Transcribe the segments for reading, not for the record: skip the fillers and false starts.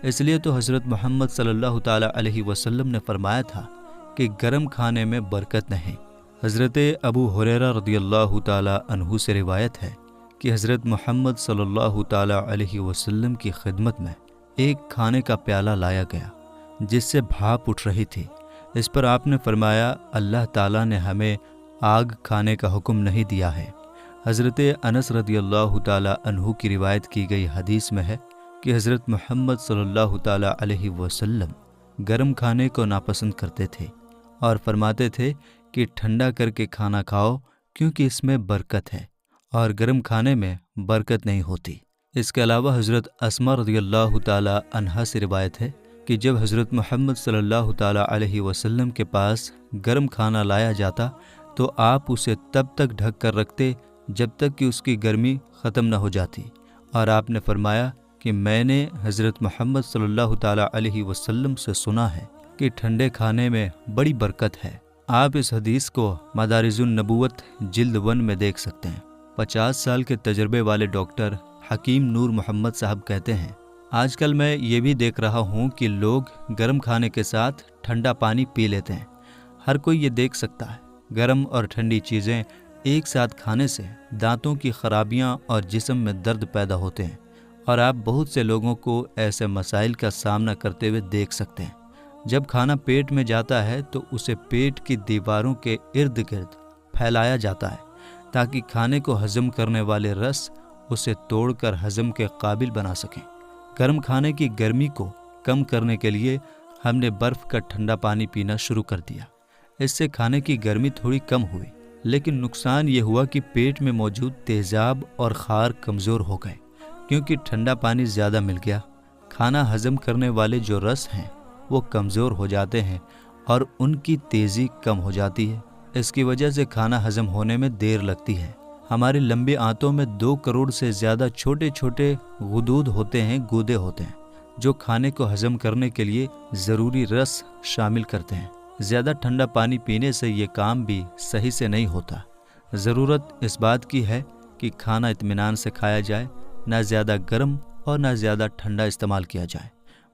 اس لیے تو حضرت محمد صلی اللہ تعالیٰ علیہ وسلم نے فرمایا تھا کہ گرم کھانے میں برکت نہیں۔ حضرت ابو ہریرہ رضی اللہ تعالیٰ عنہ سے روایت ہے کہ حضرت محمد صلی اللہ تعالیٰ علیہ وسلم کی خدمت میں ایک کھانے کا پیالہ لایا گیا جس سے بھاپ اٹھ رہی تھی۔ اس پر آپ نے فرمایا، اللہ تعالیٰ نے ہمیں آگ کھانے کا حکم نہیں دیا ہے۔ حضرت انس رضی اللہ تعالیٰ عنہ کی روایت کی گئی حدیث میں ہے کہ حضرت محمد صلی اللہ تعالیٰ علیہ وسلم گرم کھانے کو ناپسند کرتے تھے اور فرماتے تھے کہ ٹھنڈا کر کے کھانا کھاؤ کیونکہ اس میں برکت ہے اور گرم کھانے میں برکت نہیں ہوتی۔ اس کے علاوہ حضرت اسماء رضی اللہ تعالیٰ عنہا سے روایت ہے کہ جب حضرت محمد صلی اللہ تعالیٰ علیہ وسلم کے پاس گرم کھانا لایا جاتا تو آپ اسے تب تک ڈھک کر رکھتے جب تک کہ اس کی گرمی ختم نہ ہو جاتی، اور آپ نے فرمایا کہ میں نے حضرت محمد صلی اللہ تعالیٰ علیہ وسلم سے سنا ہے کہ ٹھنڈے کھانے میں بڑی برکت ہے۔ آپ اس حدیث کو مدارج النبوت جلد 1 میں دیکھ سکتے ہیں۔ 50 سال کے تجربے والے ڈاکٹر حکیم نور محمد صاحب کہتے ہیں، آج کل میں یہ بھی دیکھ رہا ہوں کہ لوگ گرم کھانے کے ساتھ ٹھنڈا پانی پی لیتے ہیں۔ ہر کوئی یہ دیکھ سکتا ہے گرم اور ٹھنڈی چیزیں ایک ساتھ کھانے سے دانتوں کی خرابیاں اور جسم میں درد پیدا ہوتے ہیں، اور آپ بہت سے لوگوں کو ایسے مسائل کا سامنا کرتے ہوئے دیکھ سکتے ہیں۔ جب کھانا پیٹ میں جاتا ہے تو اسے پیٹ کی دیواروں کے ارد گرد پھیلایا جاتا ہے تاکہ کھانے کو ہضم کرنے والے رس اسے توڑ کر ہضم کے قابل بنا سکیں۔ گرم کھانے کی گرمی کو کم کرنے کے لیے ہم نے برف کا ٹھنڈا پانی پینا شروع کر دیا۔ اس سے کھانے کی گرمی تھوڑی کم ہوئی، لیکن نقصان یہ ہوا کہ پیٹ میں موجود تیزاب اور خار کمزور ہو گئے کیونکہ ٹھنڈا پانی زیادہ مل گیا۔ کھانا ہضم کرنے والے جو رس ہیں وہ کمزور ہو جاتے ہیں اور ان کی تیزی کم ہو جاتی ہے۔ اس کی وجہ سے کھانا ہضم ہونے میں دیر لگتی ہے۔ ہماری لمبی آنتوں میں 2 کروڑ سے زیادہ چھوٹے چھوٹے غدود ہوتے ہیں، گودے ہوتے ہیں، جو کھانے کو ہضم کرنے کے لیے ضروری رس شامل کرتے ہیں۔ زیادہ ٹھنڈا پانی پینے سے یہ کام بھی صحیح سے نہیں ہوتا۔ ضرورت اس بات کی ہے کہ کھانا اطمینان سے کھایا جائے، نہ زیادہ گرم اور نہ زیادہ ٹھنڈا استعمال کیا جائے،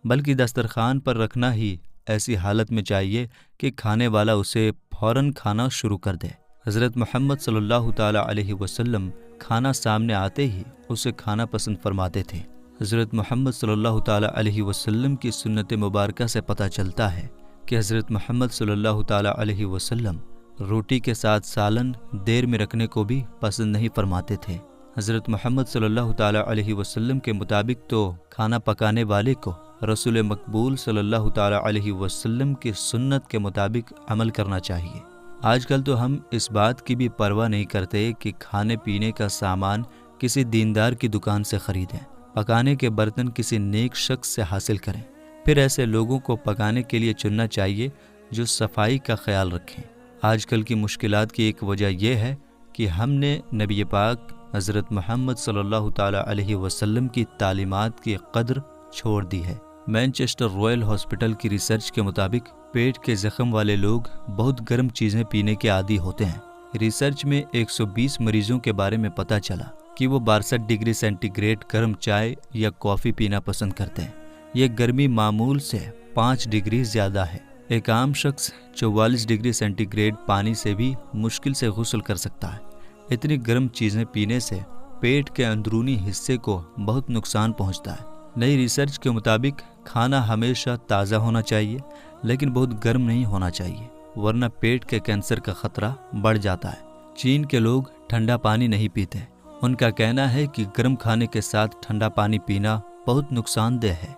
بلکہ دسترخوان پر رکھنا ہی ایسی حالت میں چاہیے کہ کھانے والا اسے فوراً کھانا شروع کر دے۔ حضرت محمد صلی اللہ تعالیٰ علیہ وسلم کھانا سامنے آتے ہی اسے کھانا پسند فرماتے تھے۔ حضرت محمد صلی اللہ تعالیٰ علیہ وسلم کی سنت مبارکہ سے پتہ چلتا ہے کہ حضرت محمد صلی اللہ تعالیٰ علیہ وسلم روٹی کے ساتھ سالن دیر میں رکھنے کو بھی پسند نہیں فرماتے تھے۔ حضرت محمد صلی اللہ تعالیٰ علیہ وسلم کے مطابق تو کھانا پکانے والے کو رسول مقبول صلی اللہ تعالیٰ علیہ وسلم کی سنت کے مطابق عمل کرنا چاہیے۔ آج کل تو ہم اس بات کی بھی پرواہ نہیں کرتے کہ کھانے پینے کا سامان کسی دیندار کی دکان سے خریدیں، پکانے کے برتن کسی نیک شخص سے حاصل کریں۔ پھر ایسے لوگوں کو پکانے کے لیے چننا چاہیے جو صفائی کا خیال رکھیں۔ آج کل کی مشکلات کی ایک وجہ یہ ہے کہ ہم نے نبی پاک حضرت محمد صلی اللہ تعالیٰ علیہ وسلم کی تعلیمات کی قدر چھوڑ دی ہے۔ مینچسٹر رائل ہاسپٹل کی ریسرچ کے مطابق پیٹ کے زخم والے لوگ بہت گرم چیزیں پینے کے عادی ہوتے ہیں۔ ریسرچ میں 120 مریضوں کے بارے میں پتہ چلا کہ وہ 62 ڈگری سینٹی گریڈ گرم چائے یا کافی پینا پسند کرتے ہیں۔ یہ گرمی معمول سے 5 ڈگری زیادہ ہے۔ ایک عام شخص 44 ڈگری سینٹی گریڈ پانی سے بھی مشکل سے غسل کر سکتا ہے۔ اتنی گرم چیزیں پینے سے پیٹ کے اندرونی حصے کو بہت نقصان پہنچتا ہے۔ نئی ریسرچ کے مطابق کھانا ہمیشہ تازہ ہونا چاہیے، لیکن بہت گرم نہیں ہونا چاہیے، ورنہ پیٹ کے کینسر کا خطرہ بڑھ جاتا ہے۔ چین کے لوگ ٹھنڈا پانی نہیں پیتے۔ ان کا کہنا ہے کہ گرم کھانے کے ساتھ ٹھنڈا پانی پینا بہت نقصان دہ ہے۔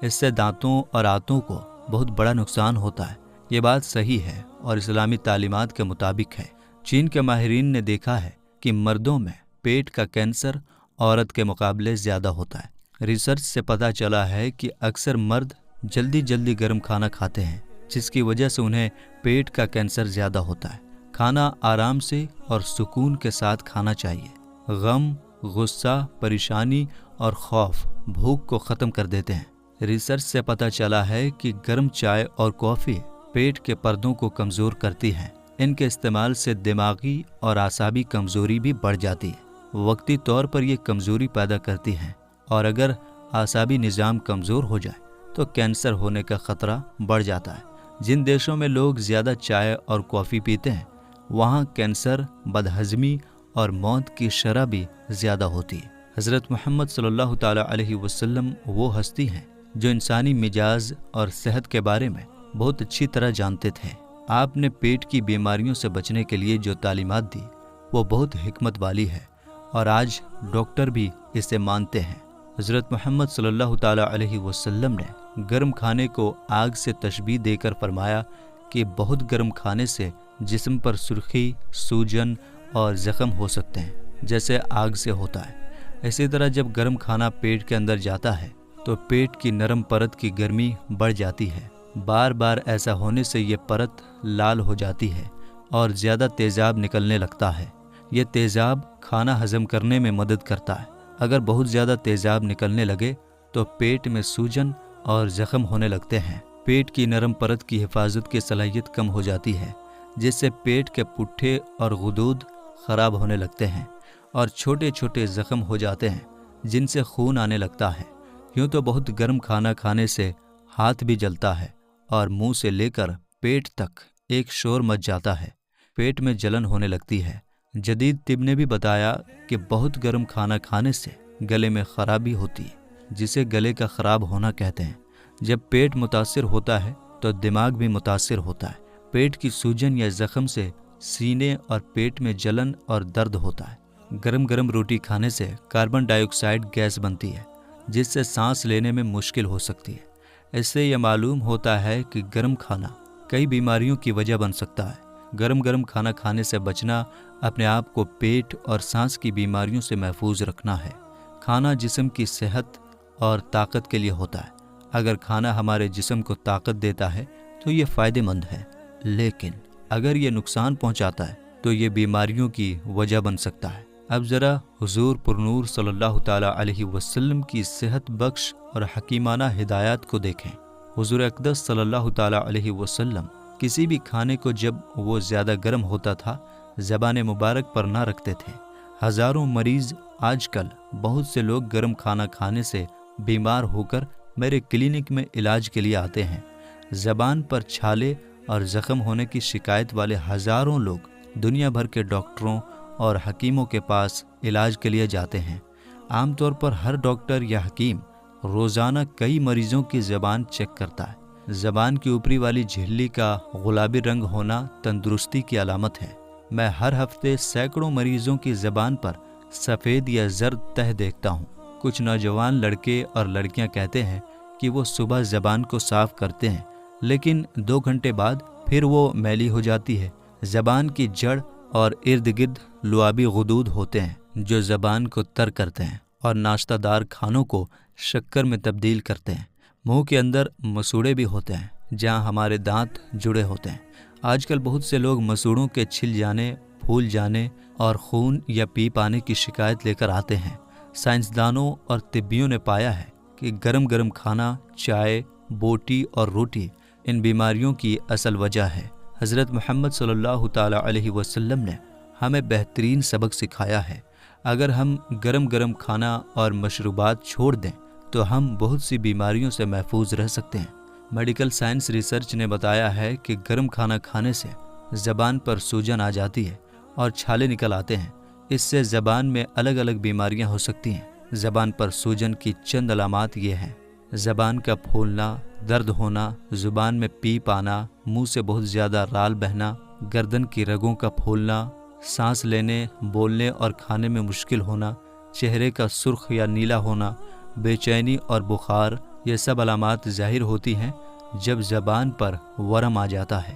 اس سے دانتوں اور آنتوں کو بہت بڑا نقصان ہوتا ہے۔ یہ بات صحیح ہے اور اسلامی تعلیمات کے مطابق ہے۔ چین کے ماہرین نے دیکھا ہے کہ مردوں میں پیٹ کا کینسر عورت کے مقابلے زیادہ ہوتا ہے۔ ریسرچ سے پتہ چلا ہے کہ اکثر مرد جلدی گرم کھانا کھاتے ہیں، جس کی وجہ سے انہیں پیٹ کا کینسر زیادہ ہوتا ہے۔ کھانا آرام سے اور سکون کے ساتھ کھانا چاہیے۔ غم، غصہ، پریشانی اور خوف بھوک کو ختم کر دیتے ہیں۔ ریسرچ سے پتہ چلا ہے کہ گرم چائے اور کافی پیٹ کے پردوں کو کمزور کرتی ہیں۔ ان کے استعمال سے دماغی اور اعصابی کمزوری بھی بڑھ جاتی ہے۔ وقتی طور پر یہ کمزوری پیدا کرتی ہیں، اور اگر اعصابی نظام کمزور ہو جائے تو کینسر ہونے کا خطرہ بڑھ جاتا ہے۔ جن دیشوں میں لوگ زیادہ چائے اور کافی پیتے ہیں وہاں کینسر، بدہضمی اور موت کی شرح بھی زیادہ ہوتی ہے۔ حضرت محمد صلی اللہ تعالیٰ علیہ وسلم وہ ہستی ہیں جو انسانی مزاج اور صحت کے بارے میں بہت اچھی طرح جانتے تھے۔ آپ نے پیٹ کی بیماریوں سے بچنے کے لیے جو تعلیمات دی وہ بہت حکمت والی ہے اور آج ڈاکٹر بھی اسے مانتے ہیں۔ حضرت محمد صلی اللہ تعالیٰ علیہ وسلم نے گرم کھانے کو آگ سے تشبیہ دے کر فرمایا کہ بہت گرم کھانے سے جسم پر سرخی، سوجن اور زخم ہو سکتے ہیں جیسے آگ سے ہوتا ہے۔ اسی طرح جب گرم کھانا پیٹ کے اندر جاتا ہے تو پیٹ کی نرم پرت کی گرمی بڑھ جاتی ہے۔ بار بار ایسا ہونے سے یہ پرت لال ہو جاتی ہے اور زیادہ تیزاب نکلنے لگتا ہے۔ یہ تیزاب کھانا ہضم کرنے میں مدد کرتا ہے۔ اگر بہت زیادہ تیزاب نکلنے لگے تو پیٹ میں سوجن اور زخم ہونے لگتے ہیں۔ پیٹ کی نرم پرت کی حفاظت کی صلاحیت کم ہو جاتی ہے جس سے پیٹ کے پٹھے اور غدود خراب ہونے لگتے ہیں اور چھوٹے چھوٹے زخم ہو جاتے ہیں جن سے خون آنے لگتا ہے۔ یوں تو بہت گرم کھانا کھانے سے ہاتھ بھی جلتا ہے اور منہ سے لے کر پیٹ تک ایک شور مچ جاتا ہے، پیٹ میں جلن ہونے لگتی ہے۔ جدید طب نے بھی بتایا کہ بہت گرم کھانا کھانے سے گلے میں خرابی ہوتی ہے جسے گلے کا خراب ہونا کہتے ہیں۔ جب پیٹ متاثر ہوتا ہے تو دماغ بھی متاثر ہوتا ہے۔ پیٹ کی سوجن یا زخم سے سینے اور پیٹ میں جلن اور درد ہوتا ہے۔ گرم روٹی کھانے سے کاربن ڈائی آکسائڈ گیس بنتی ہے جس سے سانس لینے میں مشکل ہو سکتی ہے۔ اس سے یہ معلوم ہوتا ہے کہ گرم کھانا کئی بیماریوں کی وجہ بن سکتا ہے۔ گرم کھانا کھانے سے بچنا اپنے آپ کو پیٹ اور سانس کی بیماریوں سے محفوظ رکھنا ہے۔ کھانا جسم کی صحت اور طاقت کے لیے ہوتا ہے۔ اگر کھانا ہمارے جسم کو طاقت دیتا ہے تو یہ فائدہ مند ہے، لیکن اگر یہ نقصان پہنچاتا ہے تو یہ بیماریوں کی وجہ بن سکتا ہے۔ اب ذرا حضور پرنور صلی اللہ تعالیٰ علیہ وسلم کی صحت بخش اور حکیمانہ ہدایات کو دیکھیں۔ حضور اقدس صلی اللہ تعالیٰ علیہ وسلم کسی بھی کھانے کو جب وہ زیادہ گرم ہوتا تھا زبان مبارک پر نہ رکھتے تھے۔ ہزاروں مریض آج کل بہت سے لوگ گرم کھانا کھانے سے بیمار ہو کر میرے کلینک میں علاج کے لیے آتے ہیں۔ زبان پر چھالے اور زخم ہونے کی شکایت والے ہزاروں لوگ دنیا بھر کے ڈاکٹروں اور حکیموں کے پاس علاج کے لیے جاتے ہیں۔ عام طور پر ہر ڈاکٹر یا حکیم روزانہ کئی مریضوں کی زبان چیک کرتا ہے۔ زبان کی اوپری والی جھلی کا گلابی رنگ ہونا تندرستی کی علامت ہے۔ میں ہر ہفتے سینکڑوں مریضوں کی زبان پر سفید یا زرد تہ دیکھتا ہوں۔ کچھ نوجوان لڑکے اور لڑکیاں کہتے ہیں کہ وہ صبح زبان کو صاف کرتے ہیں لیکن 2 گھنٹے بعد پھر وہ میلی ہو جاتی ہے۔ زبان کی جڑ اور ارد گرد لعابی غدود ہوتے ہیں جو زبان کو تر کرتے ہیں اور ناشتہ دار کھانوں کو شکر میں تبدیل کرتے ہیں۔ منہ کے اندر مسوڑے بھی ہوتے ہیں جہاں ہمارے دانت جڑے ہوتے ہیں۔ آج کل بہت سے لوگ مسوڑوں کے چھل جانے، پھول جانے اور خون یا پیپ آنے کی شکایت لے کر آتے ہیں۔ سائنسدانوں اور طبیوں نے پایا ہے کہ گرم کھانا، چائے، بوٹی اور روٹی ان بیماریوں کی اصل وجہ ہے۔ حضرت محمد صلی اللہ تعالیٰ علیہ وسلم نے ہمیں بہترین سبق سکھایا ہے۔ اگر ہم گرم کھانا اور مشروبات چھوڑ دیں تو ہم بہت سی بیماریوں سے محفوظ رہ سکتے ہیں۔ میڈیکل سائنس ریسرچ نے بتایا ہے کہ گرم کھانا کھانے سے زبان پر سوجن آ جاتی ہے اور چھالے نکل آتے ہیں۔ اس سے زبان میں الگ بیماریاں ہو سکتی ہیں۔ زبان پر سوجن کی چند علامات یہ ہیں: زبان کا پھولنا، درد ہونا، زبان میں پیپ آنا، منہ سے بہت زیادہ رال بہنا، گردن کی رگوں کا پھولنا، سانس لینے، بولنے اور کھانے میں مشکل ہونا، چہرے کا سرخ یا نیلا ہونا، بے چینی اور بخار۔ یہ سب علامات ظاہر ہوتی ہیں جب زبان پر ورم آ جاتا ہے۔